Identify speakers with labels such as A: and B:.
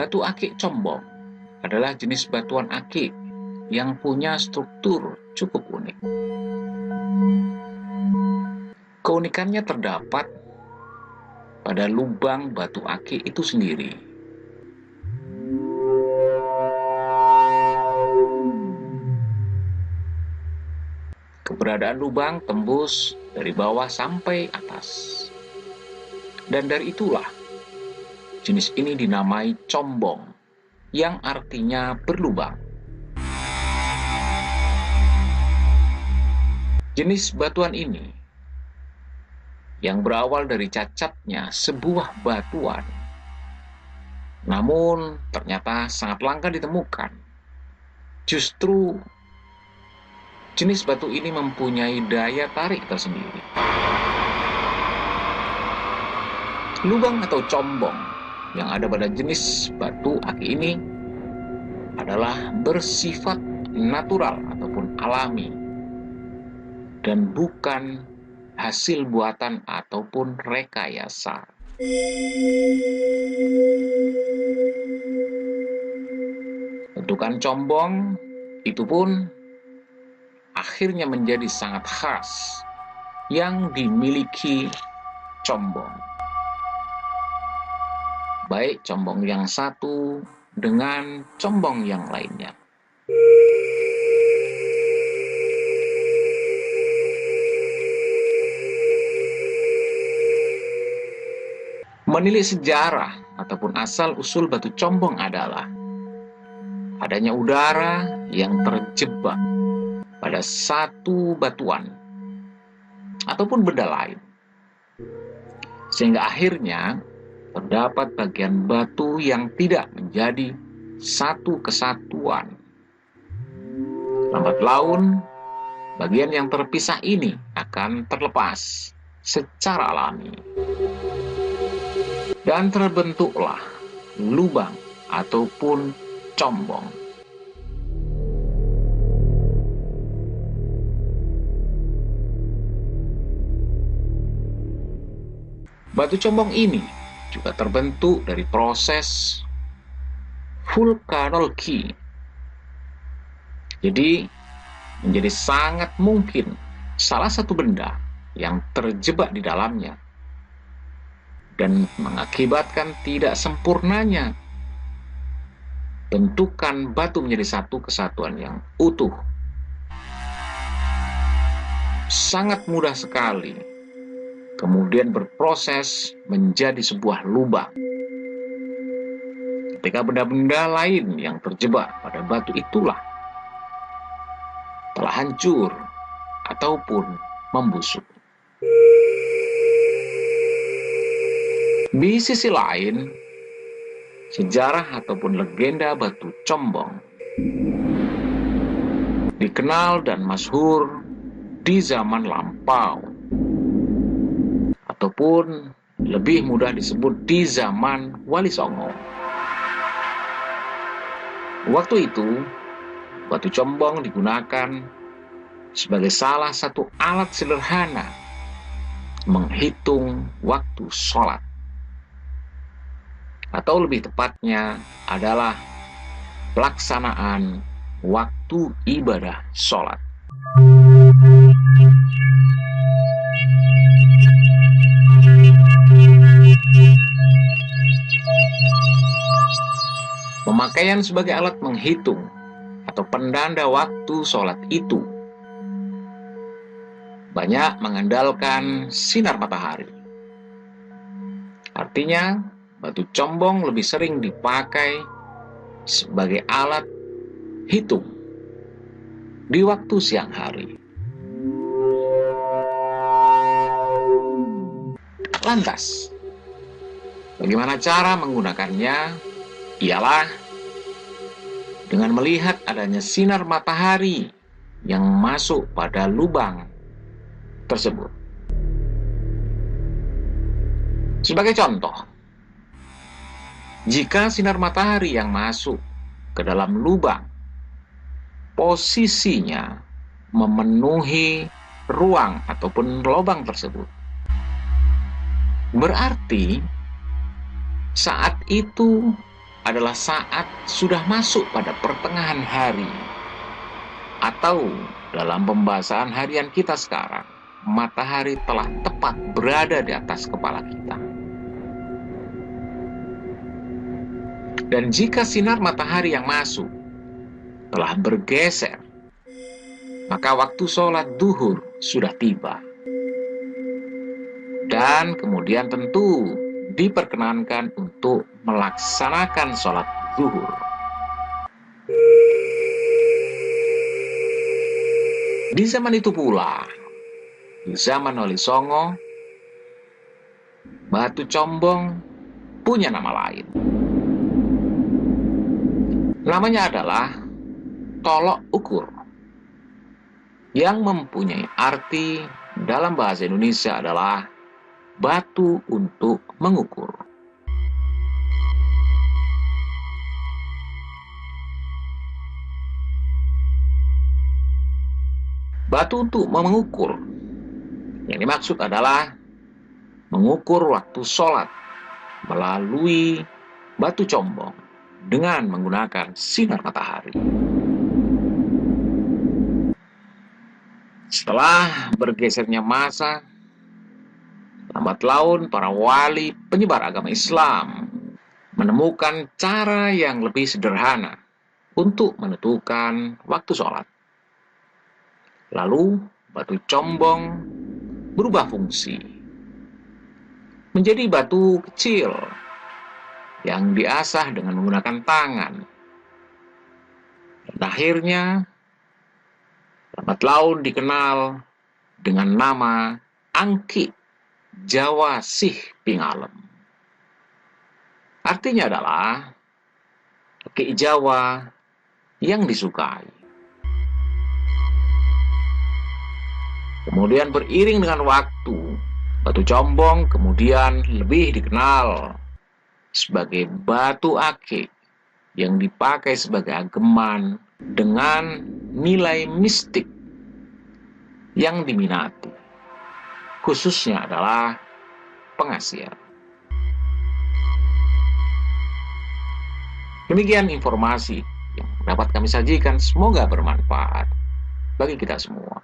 A: Batu akik combong adalah jenis batuan akik yang punya struktur cukup unik. Keunikannya terdapat pada lubang batu akik itu sendiri. Keberadaan lubang tembus dari bawah sampai atas. Dan dari itulah jenis ini dinamai combong, yang artinya berlubang. Jenis batuan ini, yang berawal dari cacatnya sebuah batuan, namun ternyata sangat langka ditemukan. Justru jenis batu ini mempunyai daya tarik tersendiri. Lubang atau combong yang ada pada jenis batu akik ini adalah bersifat natural ataupun alami dan bukan hasil buatan ataupun rekayasa. Bentukan combong itu pun akhirnya menjadi sangat khas yang dimiliki combong. Baik combong yang satu dengan combong yang lainnya. Menilik sejarah ataupun asal-usul batu combong adalah adanya udara yang terjebak pada satu batuan ataupun benda lain, sehingga akhirnya terdapat bagian batu yang tidak menjadi satu kesatuan. Lambat laun, bagian yang terpisah ini akan terlepas secara alami. Dan terbentuklah lubang ataupun combong. Batu combong ini juga terbentuk dari proses vulkanologi. Jadi, menjadi sangat mungkin salah satu benda yang terjebak di dalamnya dan mengakibatkan tidak sempurnanya bentukan batu menjadi satu kesatuan yang utuh. Sangat mudah sekali kemudian berproses menjadi sebuah lubang. Ketika benda-benda lain yang terjebak pada batu itulah telah hancur ataupun membusuk. Di sisi lain, sejarah ataupun legenda batu combong dikenal dan masyhur di zaman lampau, ataupun lebih mudah disebut di zaman Wali Songo. Waktu itu, batu combong digunakan sebagai salah satu alat sederhana menghitung waktu sholat. Atau lebih tepatnya adalah pelaksanaan waktu ibadah sholat. Pemakaian sebagai alat menghitung atau pendanda waktu sholat itu banyak mengandalkan sinar matahari. Artinya, batu combong lebih sering dipakai sebagai alat hitung di waktu siang hari. Lantas, bagaimana cara menggunakannya? Ialah dengan melihat adanya sinar matahari yang masuk pada lubang tersebut. Sebagai contoh, jika sinar matahari yang masuk ke dalam lubang posisinya memenuhi ruang ataupun lubang tersebut, berarti saat itu adalah saat sudah masuk pada pertengahan hari, atau dalam pembahasan harian kita sekarang, matahari telah tepat berada di atas kepala kita. Dan jika sinar matahari yang masuk telah bergeser, maka waktu sholat duhur sudah tiba. Dan kemudian tentu diperkenankan untuk melaksanakan sholat zuhur. Di zaman itu pula, di zaman Wali Songo, batu combong punya nama lain. Namanya adalah tolok ukur, yang mempunyai arti dalam bahasa Indonesia adalah batu untuk mengukur. Batu untuk mengukur yang dimaksud adalah mengukur waktu sholat melalui batu combong dengan menggunakan sinar matahari. Setelah bergesernya masa, lambat laun para wali penyebar agama Islam menemukan cara yang lebih sederhana untuk menentukan waktu sholat. Lalu batu combong berubah fungsi menjadi batu kecil yang diasah dengan menggunakan tangan. Dan akhirnya lambat laun dikenal dengan nama Angki Jawa Sih Pingalem. Artinya adalah Angki Jawa yang disukai. Kemudian beriring dengan waktu, batu combong kemudian lebih dikenal sebagai batu akik yang dipakai sebagai ageman dengan nilai mistik yang diminati, khususnya adalah pengasihan. Demikian informasi yang dapat kami sajikan, semoga bermanfaat bagi kita semua.